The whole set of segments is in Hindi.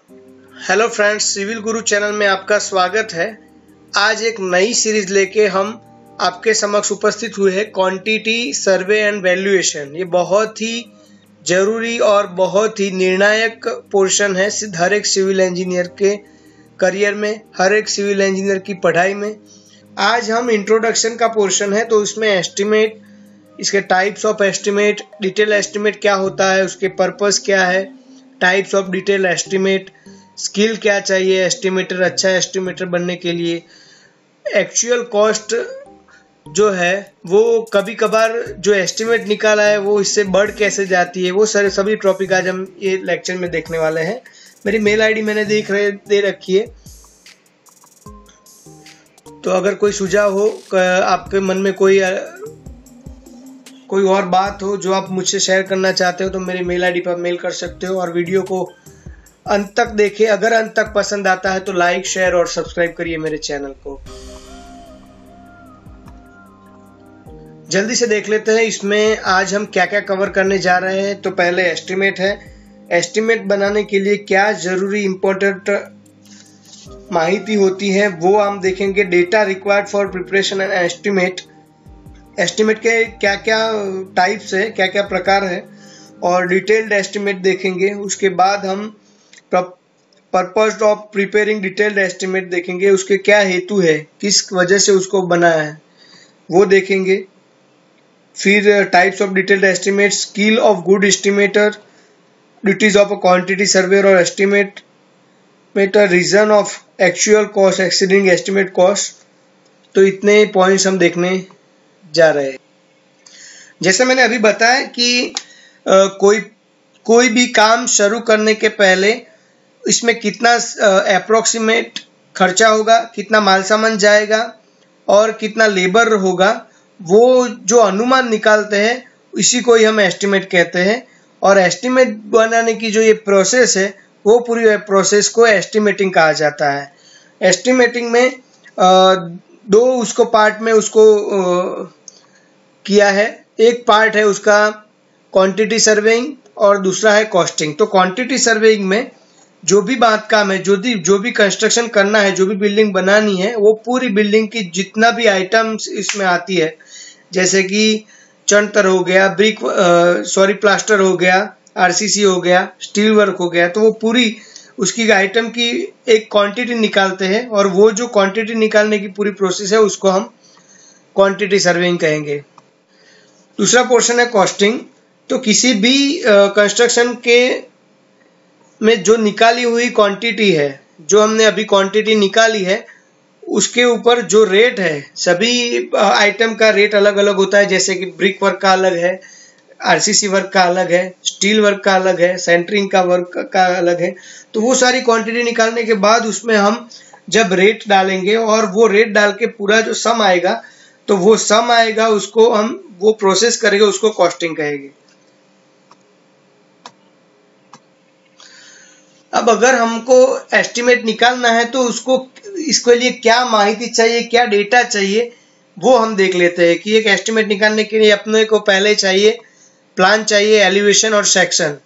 हेलो फ्रेंड्स, सिविल गुरु चैनल में आपका स्वागत है। आज एक नई सीरीज लेके हम आपके समक्ष उपस्थित हुए हैं, क्वांटिटी सर्वे एंड वैल्यूएशन। ये बहुत ही जरूरी और बहुत ही निर्णायक पोर्शन है हर एक सिविल इंजीनियर के करियर में, हर एक सिविल इंजीनियर की पढ़ाई में। आज हम इंट्रोडक्शन का पोर्शन है, तो इसमें एस्टिमेट, इसके types of estimate, detail estimate क्या होता है, उसके पर्पस क्या है, types of detail estimate, skill क्या चाहिए एस्टिमेटर, अच्छा एस्टिमेटर बनने के लिए, एक्चुअल कॉस्ट जो है वो कभी कभार जो एस्टिमेट निकाला है वो इससे बढ़ कैसे जाती है, वो सारे सभी टॉपिक आज हम ये लेक्चर में देखने वाले हैं। मेरी मेल आईडी मैंने दे रखी है, तो अगर कोई सुझाव हो, आपके मन में कोई और बात हो जो आप मुझसे शेयर करना चाहते हो, तो मेरी मेल आईडी पर मेल कर सकते हो। और वीडियो को अंत तक देखें। अगर अंत तक पसंद आता है तो लाइक, शेयर और सब्सक्राइब करिए मेरे चैनल को। जल्दी से देख लेते हैं इसमें आज हम क्या क्या कवर करने जा रहे हैं। तो पहले एस्टिमेट है। एस्टिमेट बनाने के लिए क्या जरूरी इंपॉर्टेंट माहिती होती है वो हम देखेंगे। Data required for preparation and estimate. Estimate के क्या क्या टाइप्स है, क्या क्या प्रकार है, और डिटेल्ड एस्टिमेट देखेंगे। उसके बाद हम purpose of preparing detailed estimate देखेंगे, उसके क्या हेतु है, किस वजह से उसको बनाया है वो देखेंगे। फिर types of detailed estimate, skill of good estimator, duties of a quantity surveyor और estimator, reason of actual cost exceeding estimate cost. तो इतने पॉइंट्स हम देखने जा रहे हैं। जैसे मैंने अभी बताया कि कोई भी काम शुरू करने के पहले इसमें कितना अप्रोक्सीमेट खर्चा होगा, कितना माल सामान जाएगा और कितना लेबर होगा, वो जो अनुमान निकालते हैं इसी को ही हम एस्टिमेट कहते हैं। और एस्टिमेट बनाने की जो ये प्रोसेस है वो पूरी प्रोसेस को एस्टिमेटिंग कहा जाता है। एस्टिमेटिंग में दो उसको पार्ट में उसको किया है। एक पार्ट है उसका क्वांटिटी सर्वेइंग और दूसरा है कॉस्टिंग। तो क्वांटिटी सर्वेइंग में जो भी बात काम है, जो भी कंस्ट्रक्शन करना है, जो भी बिल्डिंग बनानी है, वो पूरी बिल्डिंग की जितना भी आइटम्स इसमें आती है, जैसे कि चणतर हो गया, प्लास्टर हो गया, आरसीसी हो गया, स्टील वर्क हो गया, तो वो पूरी उसकी आइटम की एक क्वांटिटी निकालते हैं। और वो जो क्वांटिटी निकालने की पूरी प्रोसेस है उसको हम क्वांटिटी सर्वेइंग कहेंगे। दूसरा पोर्शन है कॉस्टिंग। तो किसी भी कंस्ट्रक्शन के में जो निकाली हुई क्वांटिटी है, जो हमने अभी क्वांटिटी निकाली है, उसके ऊपर जो रेट है, सभी आइटम का रेट अलग अलग होता है। जैसे कि ब्रिक वर्क का अलग है, आरसीसी वर्क का अलग है, स्टील वर्क का अलग है, सेंटरिंग का वर्क का अलग है। तो वो सारी क्वांटिटी निकालने के बाद उसमें हम जब रेट डालेंगे और वो रेट डाल के पूरा जो सम आएगा, तो वो सम आएगा, उसको हम वो प्रोसेस करेंगे, उसको कॉस्टिंग कहेंगे। अब अगर हमको एस्टिमेट निकालना है तो इसके लिए क्या माहिती चाहिए, क्या डेटा चाहिए, वो हम देख लेते हैं। कि एक एस्टिमेट निकालने के लिए अपने को पहले चाहिए प्लान चाहिए, एलिवेशन और सेक्शन।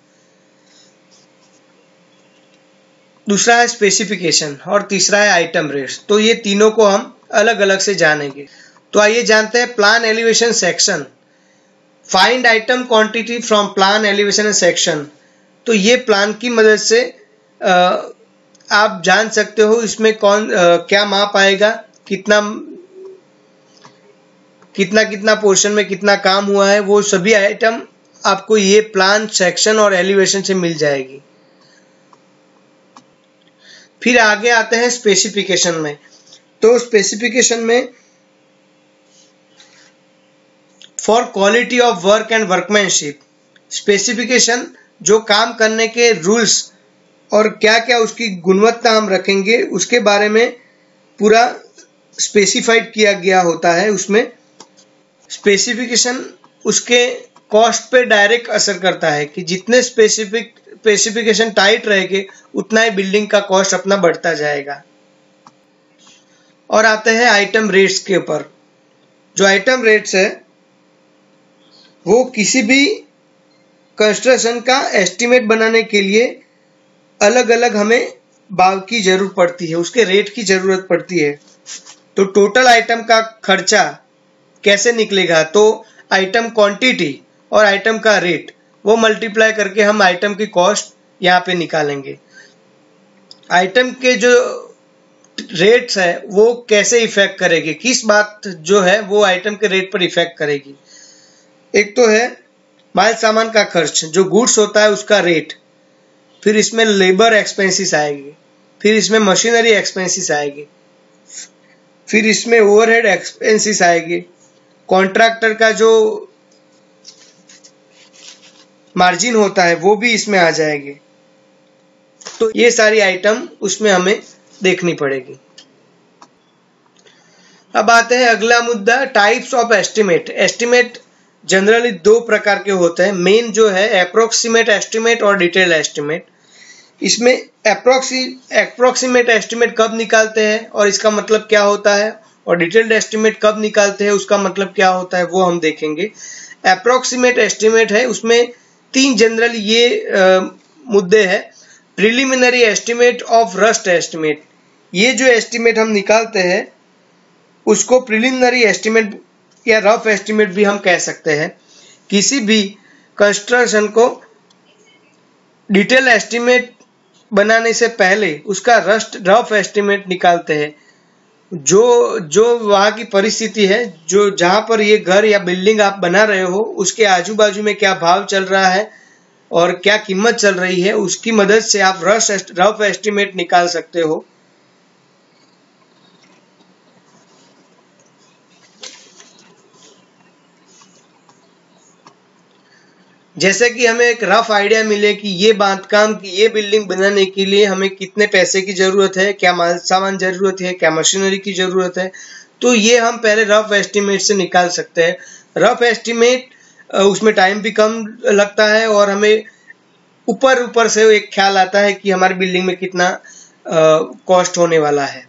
दूसरा है स्पेसिफिकेशन और तीसरा है आइटम रेट्स। तो ये तीनों को हम अलग अलग से जानेंगे। तो आइए जानते हैं plan, elevation, section. Find item quantity from plan, elevation and section. तो ये प्लान की मदद से आप जान सकते हो इसमें क्या माप आएगा, कितना पोर्शन में कितना काम हुआ है, वो सभी आइटम आपको ये प्लान, सेक्शन और एलिवेशन से मिल जाएगी। फिर आगे आते हैं स्पेसिफिकेशन में। तो स्पेसिफिकेशन में for quality of work and workmanship, specification जो काम करने के रूल्स और क्या क्या उसकी गुणवत्ता हम रखेंगे उसके बारे में पूरा स्पेसिफाइड किया गया होता है। उसमें स्पेसिफिकेशन उसके कॉस्ट पे डायरेक्ट असर करता है कि जितने स्पेसिफिकेशन टाइट रहेंगे उतना ही बिल्डिंग का कॉस्ट अपना बढ़ता जाएगा। और आते हैं आइटम रेट्स के ऊपर। जो आइटम रेट्स है वो किसी भी कंस्ट्रक्शन का एस्टिमेट बनाने के लिए अलग अलग हमें भाव की जरूरत पड़ती है, उसके रेट की जरूरत पड़ती है। तो टोटल आइटम का खर्चा कैसे निकलेगा? तो आइटम क्वांटिटी और आइटम का रेट वो मल्टीप्लाई करके हम आइटम की कॉस्ट यहाँ पे निकालेंगे। आइटम के जो रेट्स है वो कैसे इफेक्ट करेगी, किस बात जो है वो आइटम के रेट पर इफेक्ट करेगी? एक तो है माल सामान का खर्च, जो गुड्स होता है उसका रेट, फिर इसमें लेबर एक्सपेंसेस आएगी, फिर इसमें मशीनरी एक्सपेंसेस आएगी, फिर इसमें ओवरहेड एक्सपेंसेस आएगी, कॉन्ट्रैक्टर का जो मार्जिन होता है वो भी इसमें आ जाएगी। तो ये सारी आइटम उसमें हमें देखनी पड़ेगी। अब आते हैं अगला मुद्दा, types of estimate. Estimate generally दो प्रकार के होते हैं। मेन जो है अप्रोक्सीमेट एस्टिमेट और डिटेल्ड एस्टिमेट। इसमें अप्रोक्सीमेट एस्टिमेट कब निकालते हैं और इसका मतलब क्या होता है, और डिटेल्ड एस्टिमेट कब निकालते हैं उसका मतलब क्या होता है, वो हम देखेंगे। अप्रोक्सीमेट एस्टिमेट है, उसमें तीन जनरल ये मुद्दे हैं। Preliminary estimate of rust estimate, ये जो एस्टिमेट हम निकालते हैं उसको प्रिलिमिनरी एस्टिमेट या रफ एस्टिमेट भी हम कह सकते हैं। किसी भी कंस्ट्रक्शन को डिटेल एस्टिमेट बनाने से पहले उसका रफ एस्टिमेट निकालते हैं। जो वहाँ की परिस्थिति है, जो जहाँ पर ये घर या बिल्डिंग आप बना रहे हो उसके आजू बाजू में क्या भाव चल रहा है और क्या कीमत चल रही है, उसकी मदद से आप रफ एस्टिमेट निकाल सकते हो। जैसे कि हमें एक रफ आइडिया मिले कि ये बांधकाम की ये बिल्डिंग बनाने के लिए हमें कितने पैसे की जरूरत है, क्या माल सामान जरूरत है, क्या मशीनरी की जरूरत है, तो ये हम पहले रफ एस्टिमेट से निकाल सकते हैं। रफ एस्टिमेट उसमें टाइम भी कम लगता है और हमें ऊपर से एक ख्याल आता है कि हमारी बिल्डिंग में कितना कॉस्ट होने वाला है।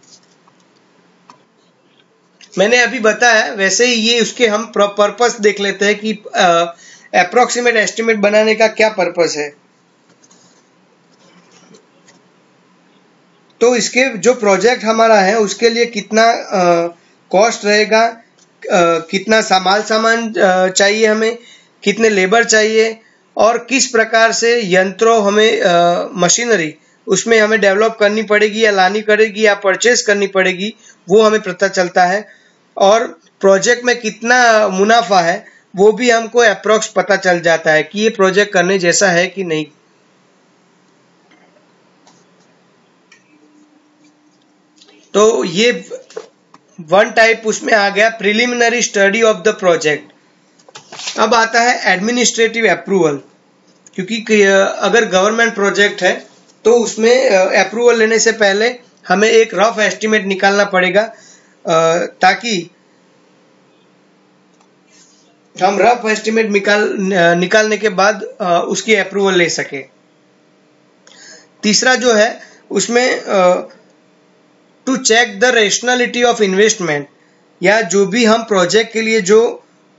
मैंने अभी बताया वैसे ही ये उसके हम पर्पस देख लेते हैं कि अप्रोक्सीमेट एस्टिमेट बनाने का क्या पर्पस है। तो इसके जो प्रोजेक्ट हमारा है उसके लिए कितना कॉस्ट रहेगा, कितना माल सामान चाहिए हमें, कितने लेबर चाहिए और किस प्रकार से यंत्रों हमें मशीनरी उसमें हमें डेवलप करनी पड़ेगी या लानी पड़ेगी या परचेज करनी पड़ेगी, वो हमें पता चलता है। और प्रोजेक्ट में कितना मुनाफा है वो भी हमको अप्रोक्स पता चल जाता है कि ये प्रोजेक्ट करने जैसा है कि नहीं। तो ये वन टाइप उसमें आ गया, preliminary study of the project. अब आता है एडमिनिस्ट्रेटिव अप्रूवल, क्योंकि अगर गवर्नमेंट प्रोजेक्ट है तो उसमें अप्रूवल लेने से पहले हमें एक रफ एस्टिमेट निकालना पड़ेगा, ताकि हम रफ एस्टिमेट निकालने के बाद उसकी अप्रूवल ले सके। तीसरा जो है उसमें to check the rationality of investment, या जो भी हम प्रोजेक्ट के लिए जो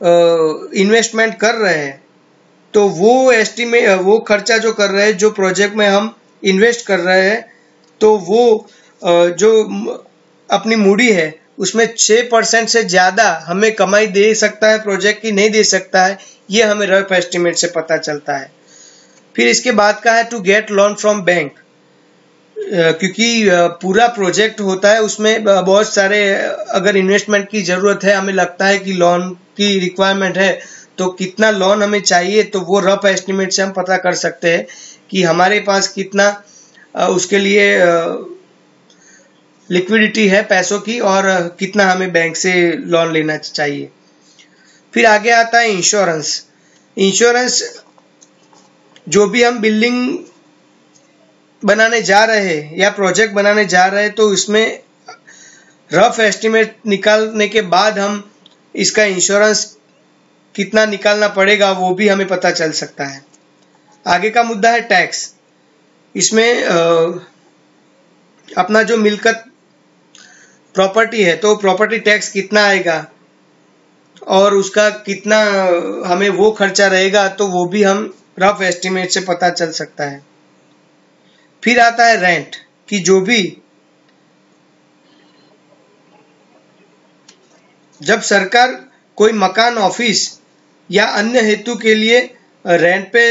इन्वेस्टमेंट कर रहे हैं तो वो खर्चा जो कर रहे हैं, जो प्रोजेक्ट में हम इन्वेस्ट कर रहे हैं, तो वो जो अपनी मूडी है उसमें 6% से ज्यादा हमें कमाई दे सकता है प्रोजेक्ट की, नहीं दे सकता है, ये हमें रफ एस्टिमेट से पता चलता है। फिर इसके बाद का है to get loan from bank, क्योंकि पूरा प्रोजेक्ट होता है उसमें बहुत सारे अगर इन्वेस्टमेंट की जरूरत है, हमें लगता है कि लोन की रिक्वायरमेंट है, तो कितना लोन हमें चाहिए तो वो रफ एस्टिमेट से हम पता कर सकते हैं कि हमारे पास कितना उसके लिए लिक्विडिटी है पैसों की और कितना हमें बैंक से लोन लेना चाहिए। फिर आगे आता है इंश्योरेंस। इंश्योरेंस, जो भी हम बिल्डिंग बनाने जा रहे हैं या प्रोजेक्ट बनाने जा रहे हैं तो इसमें रफ एस्टिमेट निकालने के बाद हम इसका इंश्योरेंस कितना निकालना पड़ेगा वो भी हमें पता चल सकता है। आगे का मुद्दा है टैक्स। इसमें अपना जो मिलकत प्रॉपर्टी है तो प्रॉपर्टी टैक्स कितना आएगा और उसका कितना हमें वो खर्चा रहेगा, तो वो भी हम रफ एस्टिमेट से पता चल सकता है। फिर आता है रेंट, कि जो भी जब सरकार कोई मकान, ऑफिस या अन्य हेतु के लिए रेंट पे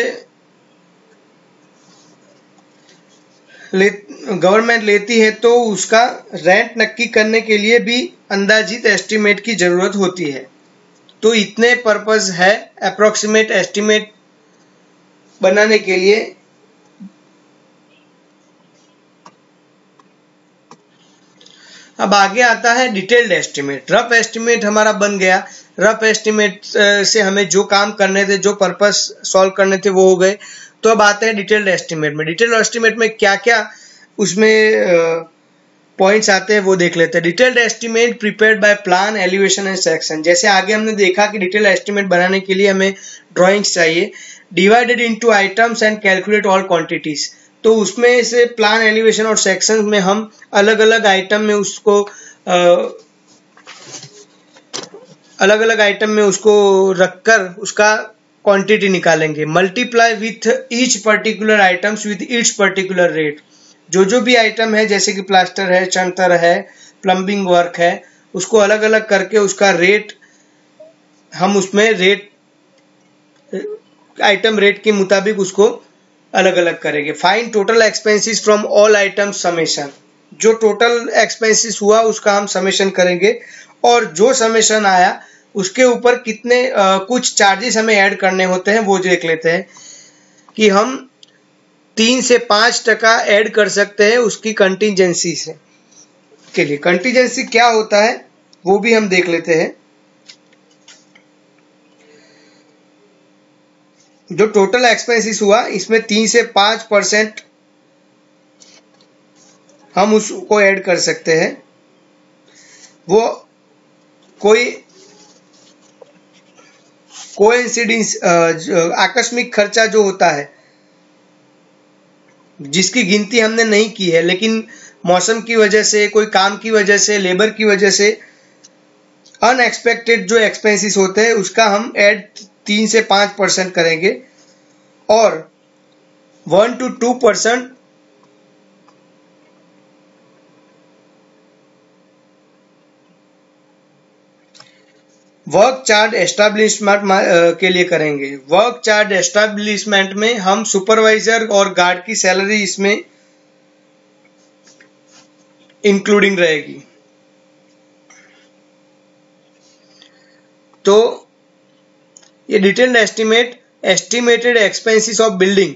गवर्नमेंट लेती है तो उसका रेंट नक्की करने के लिए भी अंदाजित एस्टीमेट की जरूरत होती है। तो इतने पर्पस है अप्रोक्सीमेट एस्टीमेट बनाने के लिए। अब आगे आता है डिटेल्ड एस्टीमेट। रफ एस्टीमेट हमारा बन गया, रफ एस्टीमेट से हमें जो काम करने थे, जो पर्पस सॉल्व करने थे वो हो गए। तो अब आते हैं डिटेल्ड एस्टीमेट में। डिटेल्ड एस्टीमेट में क्या क्या उसमें पॉइंट्स आते हैं वो देख लेते हैं। Detailed estimate prepared by plan, elevation and section. जैसे आगे हमने देखा कि डिटेल्ड एस्टीमेट बनाने के लिए हमें ड्राइंग्स चाहिए। Divided into items and calculate all quantities. तो उसमें से प्लान, एलिवेशन और सेक्शन में हम अलग अलग आइटम में उसको रखकर उसका क्वांटिटी निकालेंगे। Multiply with each particular items with each particular rate. जो भी आइटम है, जैसे कि प्लास्टर है, चणतर है, प्लम्बिंग वर्क है, उसको अलग अलग करके उसका रेट हम उसमें आइटम रेट के मुताबिक उसको अलग अलग करेंगे। Find total expenses from all items summation. जो टोटल एक्सपेंसेस हुआ उसका हम समेशन करेंगे, और जो समेशन आया उसके ऊपर कितने कुछ चार्जेस हमें ऐड करने होते हैं वो देख लेते हैं कि हम 3 से 5% ऐड कर सकते हैं उसकी कंटीजेंसी से के लिए। कंटीजेंसी क्या होता है वो भी हम देख लेते हैं। जो टोटल एक्सपेंसेस हुआ इसमें 3 से 5% हम उसको ऐड कर सकते हैं। वो कोई कोइंसिडेंस, आकस्मिक खर्चा जो होता है जिसकी गिनती हमने नहीं की है, लेकिन मौसम की वजह से, कोई काम की वजह से, लेबर की वजह से अनएक्सपेक्टेड जो एक्सपेंसेस होते हैं उसका हम ऐड 3 से 5% करेंगे, और 1 to 2% वर्क चार्ज एस्टैब्लिशमेंट के लिए करेंगे। वर्क चार्ज एस्टैब्लिशमेंट में हम सुपरवाइजर और गार्ड की सैलरी इसमें इंक्लूडिंग रहेगी। तो ये detailed estimate, estimated expenses of building,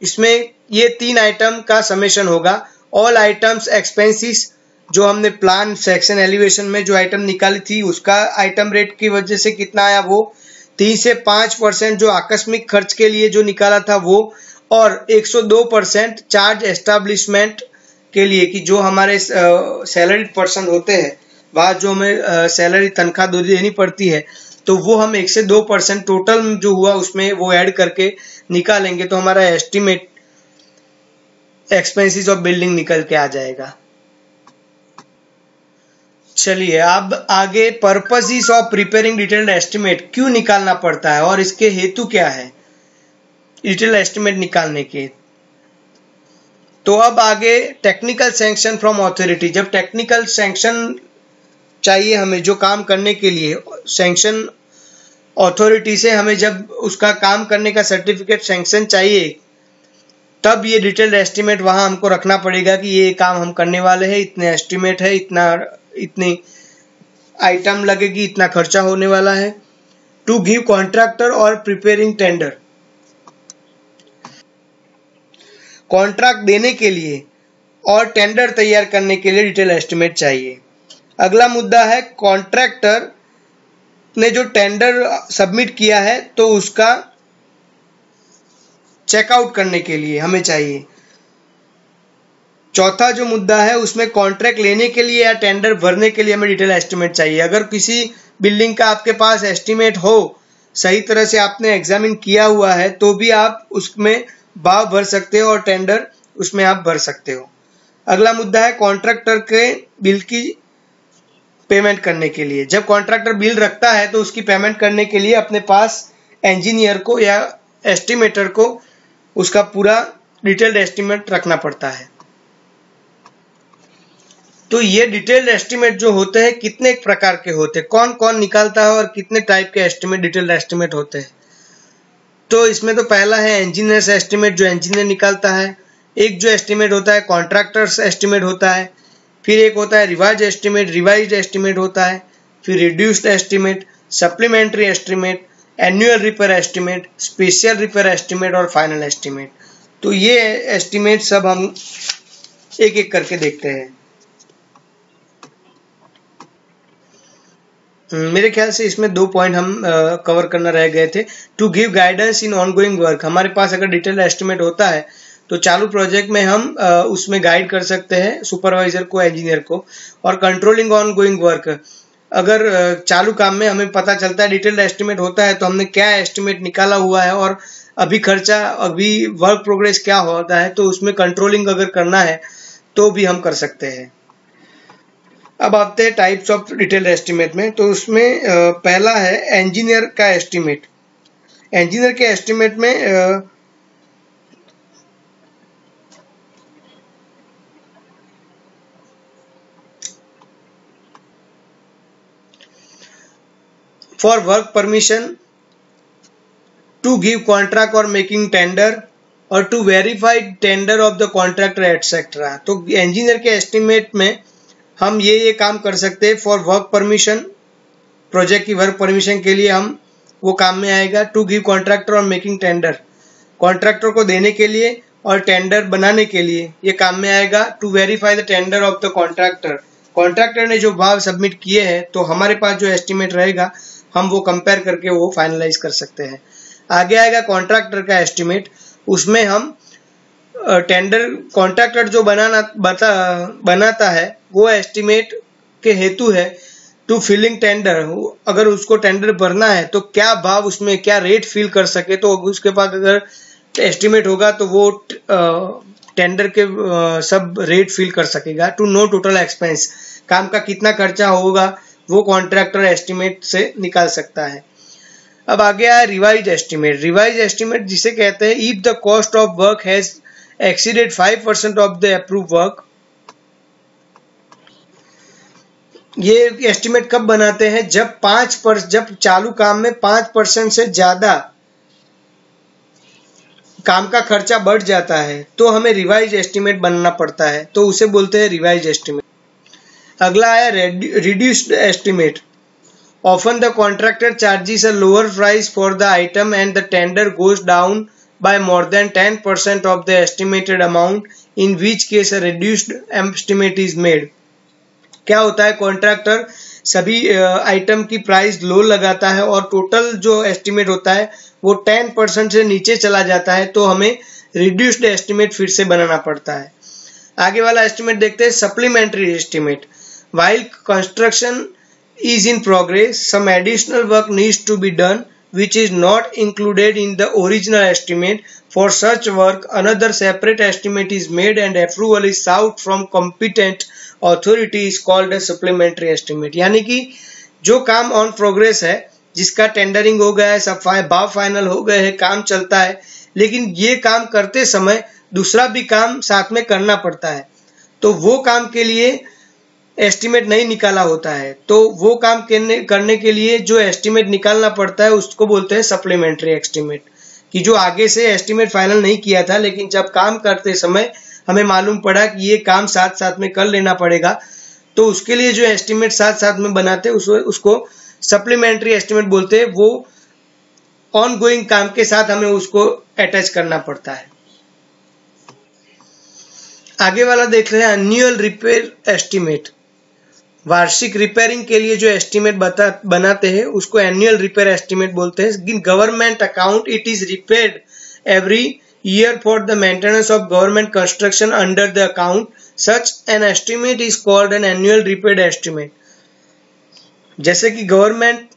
इसमें ये 3 आइटम का समेशन होगा। ऑल आइटम्स एक्सपेंसेस, जो हमने प्लान, सेक्शन, एलिवेशन में जो आइटम निकाली थी उसका आइटम रेट की वजह से कितना आया वो 3 से 5% जो आकस्मिक खर्च के लिए जो निकाला था वो, और 102% चार्ज एस्टैब्लिशमेंट के लिए कि जो हमारे सैलरीड पर्सन होते हैं वहाँ जो हमें सैलरी, तनख्वाह देनी पड़ती है, तो वो हम 1 से 2% टोटल जो हुआ उसमें वो ऐड करके निकालेंगे तो हमारा एस्टिमेट एक्सपेंसेस ऑफ बिल्डिंग निकल के आ जाएगा। चलिए अब आगे purposes of preparing detailed estimate, क्यों निकालना पड़ता है और इसके हेतु क्या है डिटेल्ड एस्टिमेट निकालने के। तो अब आगे टेक्निकल सैंक्शन फ्रॉम अथॉरिटी। जब टेक्निकल सैंक्शन चाहिए हमें जो काम करने के लिए, सैंक्शन अथॉरिटी से हमें जब उसका काम करने का सर्टिफिकेट सैंक्शन चाहिए, तब ये डिटेल्ड एस्टिमेट वहां हमको रखना पड़ेगा कि ये काम हम करने वाले हैं, इतने एस्टिमेट है, इतनी आइटम लगेगी, इतना खर्चा होने वाला है। टू गिव कॉन्ट्रैक्टर और प्रिपेयरिंग टेंडर, कॉन्ट्रैक्ट देने के लिए और टेंडर तैयार करने के लिए डिटेल एस्टिमेट चाहिए। अगला मुद्दा है कॉन्ट्रैक्टर ने जो टेंडर सबमिट किया है तो उसका चेकआउट करने के लिए हमें चाहिए। चौथा जो मुद्दा है उसमें कॉन्ट्रैक्ट लेने के लिए या टेंडर भरने के लिए हमें डिटेल एस्टिमेट चाहिए। अगर किसी बिल्डिंग का आपके पास एस्टिमेट हो, सही तरह से आपने एग्जामिन किया हुआ है, तो भी आप उसमें भाव भर सकते हो और टेंडर उसमें आप भर सकते हो। अगला मुद्दा है कॉन्ट्रैक्टर के बिल की पेमेंट करने के लिए। जब कॉन्ट्रैक्टर बिल रखता है तो उसकी पेमेंट करने के लिए अपने पास इंजीनियर को या एस्टिमेटर को उसका पूरा डिटेल्ड एस्टिमेट रखना पड़ता है। तो ये डिटेल्ड एस्टिमेट जो होते हैं कितने प्रकार के होते हैं, कौन कौन निकालता है और कितने टाइप के एस्टिमेट डिटेल्ड एस्टिमेट होते हैं। तो इसमें तो पहला है इंजीनियर्स एस्टिमेट जो इंजीनियर निकालता है, एक जो एस्टिमेट होता है कॉन्ट्रैक्टर्स एस्टिमेट होता है, फिर एक होता है रिवाइज्ड एस्टिमेट होता है, फिर reduced estimate, supplementary estimate, annual repair estimate, special repair estimate और फाइनल एस्टिमेट। तो ये एस्टिमेट सब हम एक एक करके देखते हैं। मेरे ख्याल से इसमें 2 पॉइंट हम कवर करना रह गए थे। To give guidance in ongoing work, हमारे पास अगर डिटेल एस्टिमेट होता है तो चालू प्रोजेक्ट में हम उसमें गाइड कर सकते हैं सुपरवाइजर को, इंजीनियर को। और कंट्रोलिंग ऑनगोइंग वर्क, अगर चालू काम में हमें पता चलता है डिटेल्ड एस्टिमेट होता है तो हमने क्या एस्टिमेट निकाला हुआ है और अभी खर्चा, अभी वर्क प्रोग्रेस क्या होता है, तो उसमें कंट्रोलिंग अगर करना है तो भी हम कर सकते हैं। अब आते हैं टाइप्स ऑफ डिटेल्ड एस्टिमेट में। तो उसमें पहला है इंजीनियर का एस्टिमेट। इंजीनियर के एस्टिमेट में for work permission, to give contract और मेकिंग टेंडर, और to verify tender of the contractor etcetera. तो इंजीनियर के एस्टिमेट में हम ये काम कर सकते हैं। फॉर वर्क परमिशन, प्रोजेक्ट की वर्क परमिशन के लिए हम वो काम में आएगा। टू गिव कॉन्ट्रैक्टर और मेकिंग टेंडर, कॉन्ट्रैक्टर को देने के लिए और टेंडर बनाने के लिए ये काम में आएगा। To verify the tender of the contractor, contractor ने जो भाव सबमिट किए हैं तो हमारे पास जो एस्टिमेट रहेगा हम वो कंपेयर करके वो फाइनलाइज कर सकते हैं। आगे आएगा कॉन्ट्रैक्टर का एस्टिमेट, उसमें हम टेंडर, कॉन्ट्रैक्टर जो बनाता है वो एस्टिमेट के हेतु है। टू फिलिंग टेंडर, अगर उसको टेंडर भरना है तो क्या भाव उसमें, क्या रेट फिल कर सके, तो उसके पास अगर एस्टिमेट होगा तो वो टेंडर के सब रेट फिल कर सकेगा। टू नो टोटल एक्सपेंस, काम का कितना खर्चा होगा वो कॉन्ट्रैक्टर एस्टिमेट से निकाल सकता है। अब आगे आया रिवाइज एस्टिमेट। रिवाइज एस्टिमेट जिसे कहते हैं if the cost of work has exceeded 5% of the approve work. ये एस्टिमेट कब बनाते हैं, जब चालू काम में 5% से ज्यादा काम का खर्चा बढ़ जाता है तो हमें रिवाइज एस्टिमेट बनना पड़ता है, तो उसे बोलते हैं रिवाइज एस्टिमेट। अगला आया reduced estimate. Often the contractor charges a lower price for the item and the tender goes down by more than 10% of the estimated amount, in which case a reduced estimate is made। क्या होता है, कॉन्ट्रैक्टर सभी आइटम की प्राइस लो लगाता है और टोटल जो एस्टिमेट होता है वो 10% से नीचे चला जाता है तो हमें रिड्यूस्ड एस्टिमेट फिर से बनाना पड़ता है। आगे वाला एस्टिमेट देखते हैं, supplementary estimate. While construction is in progress, some additional work needs to be done which is not included in the original estimate. For such work, another separate estimate is made and approval is sought from competent authority is called a supplementary estimate। यानी कि जो काम ऑन प्रोग्रेस है, जिसका टेंडरिंग हो गया है, सब भाव फाइनल हो गए हैं, काम चलता है, लेकिन ये काम करते समय दूसरा भी काम साथ में करना पड़ता है, तो वो काम के लिए एस्टिमेट नहीं निकाला होता है, तो वो काम करने के लिए जो एस्टिमेट निकालना पड़ता है उसको बोलते हैं सप्लीमेंट्री एस्टिमेट। कि जो आगे से एस्टिमेट फाइनल नहीं किया था लेकिन जब काम करते समय हमें मालूम पड़ा कि ये काम साथ साथ में कर लेना पड़ेगा, तो उसके लिए जो एस्टिमेट साथ साथ में बनाते हैं उसको सप्लीमेंट्री एस्टिमेट बोलते हैं। वो ऑन गोइंग काम के साथ हमें उसको अटैच करना पड़ता है। आगे वाला देख रहे हैं एनुअल रिपेयर एस्टिमेट। वार्षिक रिपेयरिंग के लिए जो एस्टिमेट बनाते हैं उसको एनुअल रिपेयर एस्टिमेट बोलते हैं। In government account it is repaired every year for the maintenance of government construction under the account, such an estimate is called an annual repair estimate. जैसे कि गवर्नमेंट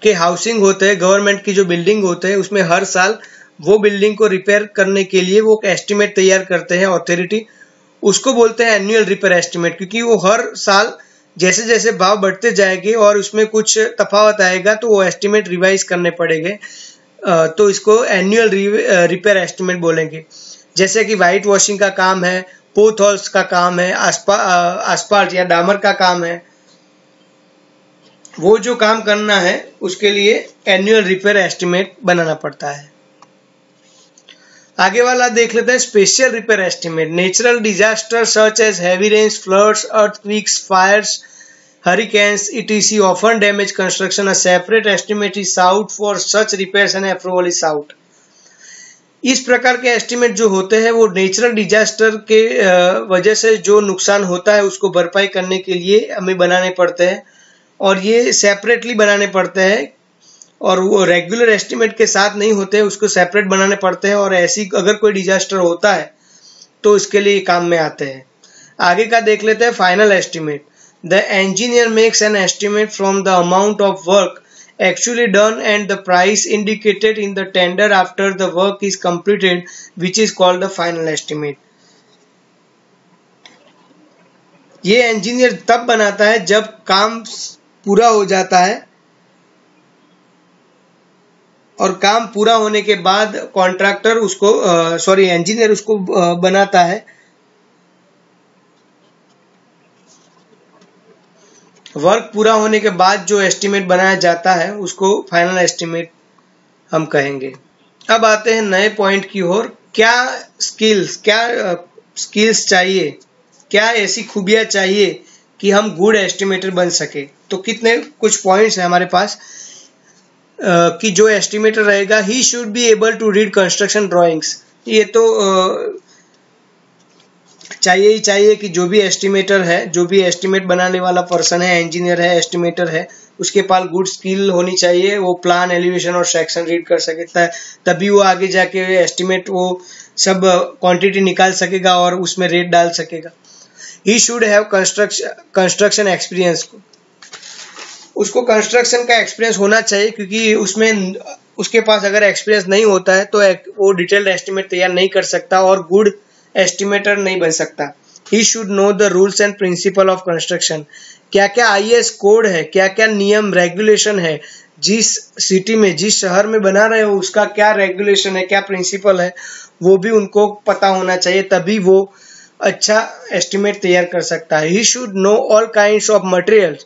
के हाउसिंग होते हैं, गवर्नमेंट की जो बिल्डिंग होते हैं उसमें हर साल वो बिल्डिंग को रिपेयर करने के लिए वो एस्टिमेट तैयार करते हैं अथॉरिटी, उसको बोलते हैं एनुअल रिपेयर एस्टिमेट। क्योंकि वो हर साल जैसे जैसे भाव बढ़ते जाएंगे और उसमें कुछ तफावत आएगा तो वो एस्टिमेट रिवाइज करने पड़ेंगे, तो इसको एनुअल रिपेयर एस्टिमेट बोलेंगे। जैसे कि वाइट वॉशिंग का काम है, पोथ हॉल्स का काम है, आसपाल्ट या डामर का काम है, वो जो काम करना है उसके लिए एनुअल रिपेयर एस्टिमेट बनाना पड़ता है। आगे वाला देख लेते हैं special repair estimate. Natural disaster such as heavy rains, floods, earthquakes, fires, hurricanes etc. often damage construction. A separate estimate is sought for such repairs and approval is sought. इस प्रकार के एस्टिमेट जो होते हैं वो नेचुरल डिजास्टर के वजह से जो नुकसान होता है उसको भरपाई करने के लिए हमें बनाने पड़ते हैं, और ये सेपरेटली बनाने पड़ते हैं, और वो रेगुलर एस्टिमेट के साथ नहीं होते, उसको सेपरेट बनाने पड़ते हैं, और ऐसी अगर कोई डिजास्टर होता है तो इसके लिए काम में आते हैं। आगे का देख लेते हैं final estimate. The engineer makes an estimate from the amount of work actually done and the price indicated in the tender after the work is completed, which is called the final estimate. ये इंजीनियर तब बनाता है जब काम पूरा हो जाता है, और काम पूरा होने के बाद कॉन्ट्रैक्टर उसको इंजीनियर उसको बनाता है। वर्क पूरा होने के बाद जो एस्टिमेट बनाया जाता है उसको फाइनल एस्टिमेट हम कहेंगे। अब आते हैं नए पॉइंट की ओर। क्या स्किल्स चाहिए, क्या ऐसी खूबियां चाहिए कि हम गुड एस्टिमेटर बन सके? तो कितने कुछ पॉइंट्स हैं हमारे पास कि जो एस्टिमेटर रहेगा he should be able to read construction drawings. ये तो चाहिए ही चाहिए कि जो भी एस्टिमेटर है, जो भी एस्टिमेट बनाने वाला पर्सन है, इंजीनियर है, एस्टिमेटर है, उसके पास गुड स्किल होनी चाहिए। वो प्लान, एलिवेशन और सेक्शन रीड कर सके, तभी वो आगे जाके एस्टिमेट वो सब क्वांटिटी निकाल सकेगा और उसमें रेट डाल सकेगा। ही शुड हैव कंस्ट्रक्शन एक्सपीरियंस। उसको कंस्ट्रक्शन का एक्सपीरियंस होना चाहिए, क्योंकि उसमें उसके पास अगर एक्सपीरियंस नहीं होता है तो वो डिटेल्ड एस्टिमेट तैयार नहीं कर सकता और गुड एस्टिमेटर नहीं बन सकता। He should know the rules and principle of construction. क्या क्या आईएस कोड है, क्या क्या नियम रेगुलेशन है, जिस सिटी में, जिस शहर में बना रहे हो उसका क्या रेगुलेशन है, क्या प्रिंसिपल है, वो भी उनको पता होना चाहिए, तभी वो अच्छा एस्टिमेट तैयार कर सकता है। He should know all kinds of materials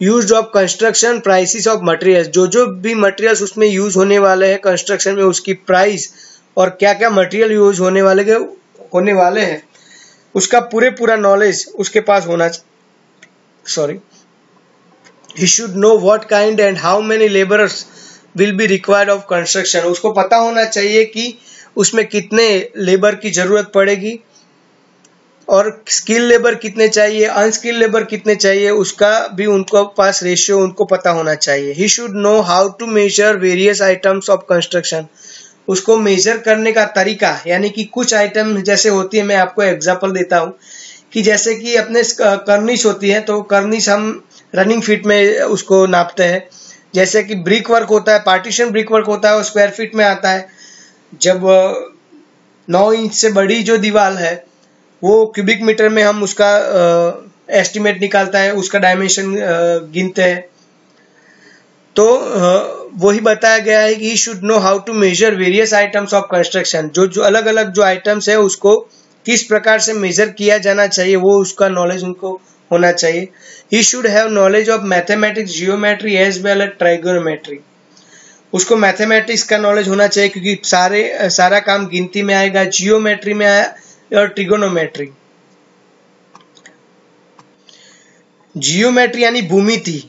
used of construction, prices of materials. जो भी मटेरियल्स उसमें यूज होने वाले हैं कंस्ट्रक्शन में, उसकी प्राइस और क्या क्या मटेरियल यूज होने वाले हैं उसका पूरा नॉलेज उसके पास होना। He should know what kind and how many laborers will be required of construction. उसको पता होना चाहिए कि उसमें कितने लेबर की जरूरत पड़ेगी और स्किल लेबर कितने चाहिए, अनस्किल लेबर कितने चाहिए, उसका भी उनको पास रेशियो उनको पता होना चाहिए। He should know how to measure various items of construction. उसको मेजर करने का तरीका, यानी कि कुछ आइटम जैसे होती है, मैं आपको एग्जांपल देता हूँ कि जैसे कि अपने कर्निश होती है, तो कर्निश हम रनिंग फीट में उसको नापते हैं। जैसे कि ब्रिक वर्क होता है, पार्टीशन ब्रिक वर्क होता है, वो स्क्वायर फीट में आता है। जब 9 इंच से बड़ी जो दीवार है वो क्यूबिक मीटर में हम उसका एस्टिमेट निकालता है, उसका डायमेंशन गिनते हैं। तो वही बताया गया है कि should know how to measure various items of construction. जो अलग अलग जो आइटम्स है उसको किस प्रकार से मेजर किया जाना चाहिए, वो उसका नॉलेज उनको होना चाहिए। He should have knowledge of mathematics, geometry as well as trigonometry. उसको मैथमेटिक्स का नॉलेज होना चाहिए, क्योंकि सारा काम गिनती में आएगा, जियोमेट्री में आया और ट्रिगोनोमेट्री। जियोमेट्री यानी भूमिति,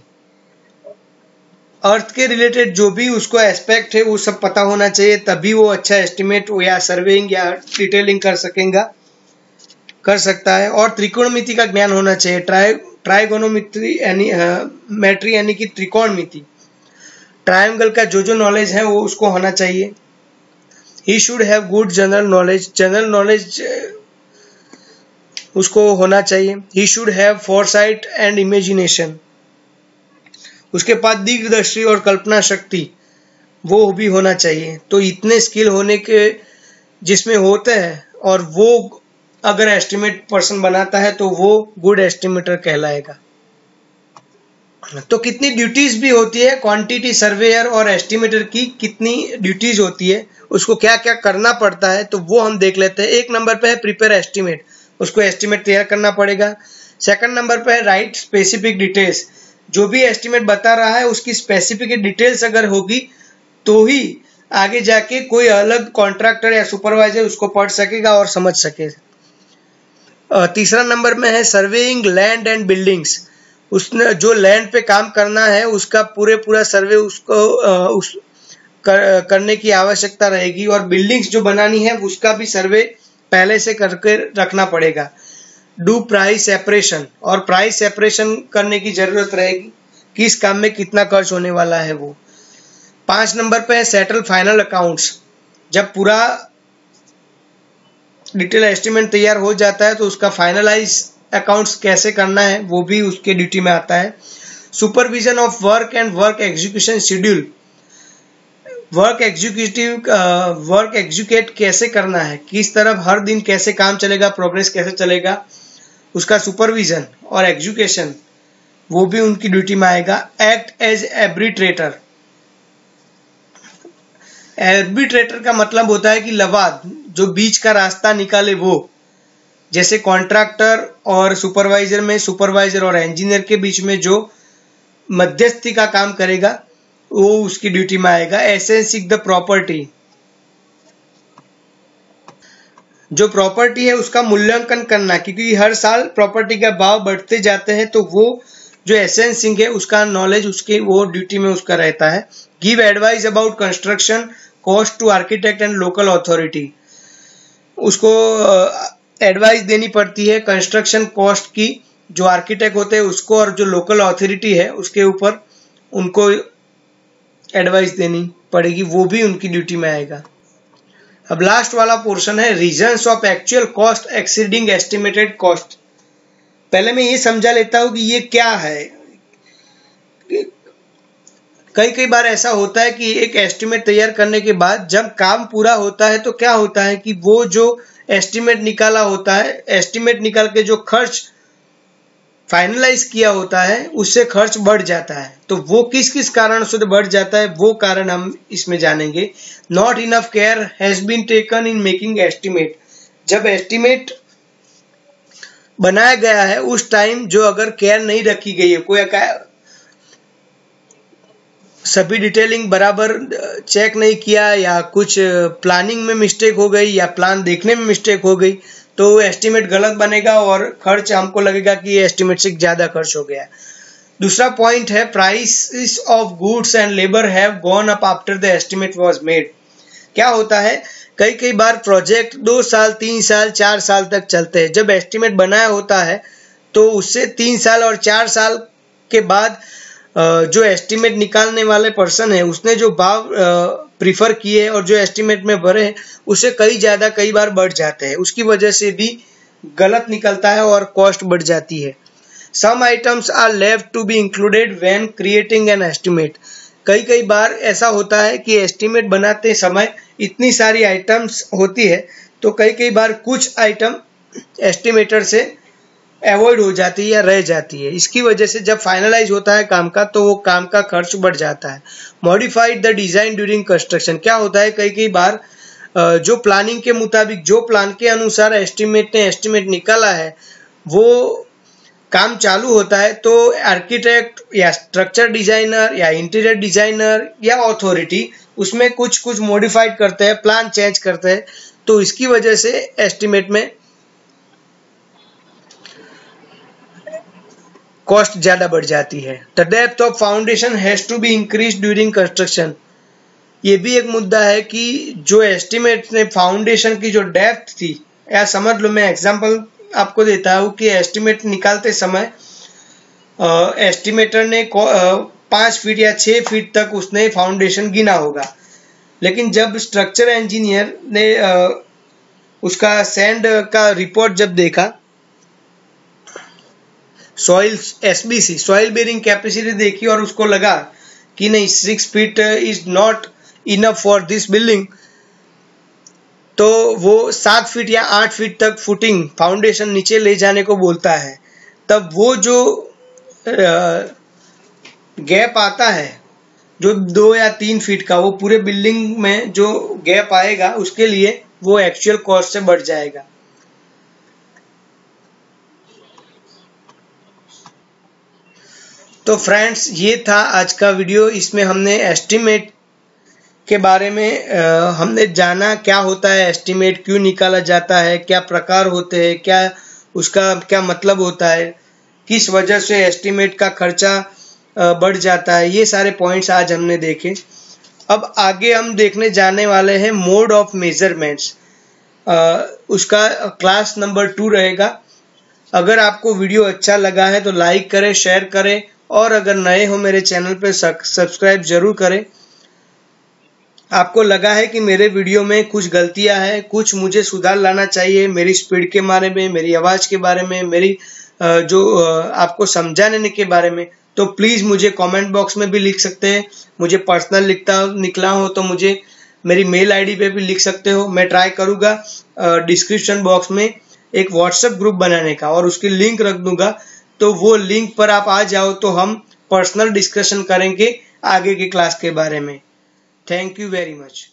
अर्थ के रिलेटेड जो भी उसको एस्पेक्ट है वो सब पता होना चाहिए, तभी वो अच्छा एस्टिमेट या सर्वेइंग या डिटेलिंग कर सकता है। और त्रिकोणमिति का ज्ञान होना चाहिए। ट्राइगोनोमेट्री मेट्री यानी कि त्रिकोणमिति, ट्रायंगल का जो नॉलेज है वो उसको होना चाहिए। He should have good general knowledge उसको होना चाहिए। He should have foresight and imagination. उसके पास दिग्दर्शी और कल्पना शक्ति वो भी होना चाहिए। तो इतने स्किल होने के जिसमें होते हैं, और वो अगर एस्टिमेट पर्सन बनाता है तो वो गुड एस्टिमेटर कहलाएगा। तो कितनी ड्यूटीज भी होती है, क्वांटिटी सर्वेयर और एस्टिमेटर की कितनी ड्यूटीज होती है, उसको क्या क्या करना पड़ता है, तो वो हम देख लेते हैं। एक नंबर पे है प्रिपेयर एस्टिमेट, उसको एस्टिमेट तैयार करना पड़ेगा। सेकंड नंबर पे है राइट स्पेसिफिक डिटेल्स, जो भी एस्टिमेट बता रहा है उसकी स्पेसिफिक डिटेल्स अगर होगी तो ही आगे जाके कोई अलग कॉन्ट्रैक्टर या सुपरवाइजर उसको पढ़ सकेगा और समझ सके। तीसरा नंबर में है सर्वेइंग लैंड एंड बिल्डिंग्स, उसने जो लैंड पे काम करना है उसका पूरा सर्वे उसको करने की आवश्यकता रहेगी, और बिल्डिंग्स जो बनानी है उसका भी सर्वे पहले से करके रखना पड़ेगा। डू प्राइस सेपरेशन, और प्राइस सेपरेशन करने की जरूरत रहेगी, किस काम में कितना खर्च होने वाला है वो। 5 नंबर पे है सेटल फाइनल अकाउंट्स, जब पूरा डिटेल एस्टिमेट तैयार हो जाता है तो उसका फाइनलाइज अकाउंट्स कैसे करना है वो भी उसके ड्यूटी में आता है। Supervision of work and work execution schedule, work execute कैसे करना है, किस तरफ हर दिन कैसे काम चलेगा, प्रोग्रेस कैसे चलेगा, उसका सुपरविजन और एग्जीक्यूशन वो भी उनकी ड्यूटी में आएगा। एक्ट एज एर्बिट्रेटर, एर्बिट्रेटर का मतलब होता है कि लवाद, जो बीच का रास्ता निकाले वो, जैसे कॉन्ट्रैक्टर और सुपरवाइजर में, सुपरवाइजर और इंजीनियर के बीच में जो मध्यस्थी का काम करेगा वो उसकी ड्यूटी में आएगा। एसेंसिंग द प्रॉपर्टी, जो प्रॉपर्टी है उसका मूल्यांकन करना, क्योंकि हर साल प्रॉपर्टी का भाव बढ़ते जाते हैं, तो वो जो एसेंसिंग है उसका नॉलेज उसके वो ड्यूटी में उसका रहता है। Give advice about construction cost to architect and local authority, उसको एडवाइस देनी पड़ती है कंस्ट्रक्शन कॉस्ट की, जो आर्किटेक्ट होते हैं उसको और जो लोकल अथॉरिटी है उसके ऊपर उनको एडवाइस देनी पड़ेगी, वो भी उनकी ड्यूटी में आएगा। अब लास्ट वाला पोर्शन है reasons of actual cost exceeding estimated cost. पहले मैं ये समझा लेता हूं कि ये क्या है। कई बार ऐसा होता है कि एक एस्टिमेट तैयार करने के बाद जब काम पूरा होता है तो क्या होता है कि वो जो एस्टिमेट निकाला होता है, एस्टिमेट निकाल के जो खर्च फाइनलाइज किया होता है उससे खर्च बढ़ जाता है। तो वो किस किस कारण से बढ़ जाता है वो कारण हम इसमें जानेंगे। Not enough care has been taken in making estimate, जब एस्टिमेट बनाया गया है उस टाइम जो अगर केयर नहीं रखी गई है, कोई सभी डिटेलिंग बराबर चेक नहीं किया या कुछ प्लानिंग में मिस्टेक हो गई या प्लान देखने में मिस्टेक हो गई, तो एस्टिमेट गलत बनेगा और खर्च हमको लगेगा कि ये एस्टिमेट से ज्यादा खर्च हो गया। दूसरा पॉइंट है prices of goods and labour have gone up after the estimate was made. क्या होता है कई बार प्रोजेक्ट 2 साल 3 साल 4 साल तक चलते हैं, जब एस्टिमेट बनाया होता है तो उससे 3 साल और 4 साल के बाद जो एस्टिमेट निकालने वाले पर्सन है उसने जो भाव प्रीफर किए और जो एस्टिमेट में भरे उसे कई बार बढ़ जाते हैं, उसकी वजह से भी गलत निकलता है और कॉस्ट बढ़ जाती है। Some items are left to be included when creating an estimate, कई बार ऐसा होता है कि एस्टिमेट बनाते समय इतनी सारी आइटम्स होती है तो कई बार कुछ आइटम एस्टिमेटर से अवॉइड हो जाती है या रह जाती है, इसकी वजह से जब फाइनलाइज होता है काम का तो वो काम का खर्च बढ़ जाता है। Modified the design during construction, क्या होता है कई बार जो प्लानिंग के मुताबिक जो प्लान के अनुसार एस्टिमेट ने एस्टिमेट निकाला है वो काम चालू होता है तो आर्किटेक्ट या स्ट्रक्चर डिजाइनर या इंटीरियर डिजाइनर या अथॉरिटी उसमें कुछ मॉडिफाइड करते हैं, प्लान चेंज करते हैं, तो इसकी वजह से एस्टिमेट में कॉस्ट ज्यादा बढ़ जाती है। The depth of foundation has to be increase during construction, ये भी एक मुद्दा है कि जो एस्टिमेट ने फाउंडेशन की जो डेप्थ थी, या समझ लो मैं एग्जांपल आपको देता हूँ कि एस्टिमेट निकालते समय एस्टिमेटर ने 5 फीट या 6 फीट तक उसने फाउंडेशन गिना होगा, लेकिन जब स्ट्रक्चर इंजीनियर ने उसका सैंड का रिपोर्ट जब देखा, soil SBC soil bearing capacity देखी और उसको लगा कि नहीं 6 feet is not enough for this building, तो वो 7 फीट या 8 फीट तक फुटिंग फाउंडेशन नीचे ले जाने को बोलता है। तब वो जो गैप आता है जो 2 या 3 फीट का, वो पूरे बिल्डिंग में जो गैप आएगा उसके लिए वो एक्चुअल कॉस्ट से बढ़ जाएगा। तो फ्रेंड्स, ये था आज का वीडियो। इसमें हमने एस्टिमेट के बारे में हमने जाना, क्या होता है एस्टिमेट, क्यों निकाला जाता है, क्या प्रकार होते हैं, क्या उसका क्या मतलब होता है, किस वजह से एस्टिमेट का खर्चा बढ़ जाता है। ये सारे पॉइंट्स आज हमने देखे। अब आगे हम देखने जाने वाले हैं मोड ऑफ मेजरमेंट्स। उसका क्लास नंबर 2 रहेगा। अगर आपको वीडियो अच्छा लगा है तो लाइक करें, शेयर करें, और अगर नए हो मेरे चैनल पर सब्सक्राइब जरूर करें। आपको लगा है कि मेरे वीडियो में कुछ गलतियां हैं, कुछ मुझे सुधार लाना चाहिए मेरी स्पीड के बारे में, मेरी आवाज़ के बारे में, मेरी जो आपको समझाने के बारे में, तो प्लीज़ मुझे कमेंट बॉक्स में भी लिख सकते हैं। मुझे पर्सनल निकला हो तो मुझे मेरी मेल आईडी पे भी लिख सकते हो। मैं ट्राई करूँगा डिस्क्रिप्शन बॉक्स में एक व्हाट्सएप ग्रुप बनाने का, और उसकी लिंक रख दूंगा। तो वो लिंक पर आप आ जाओ तो हम पर्सनल डिस्कशन करेंगे आगे की क्लास के बारे में। Thank you very much.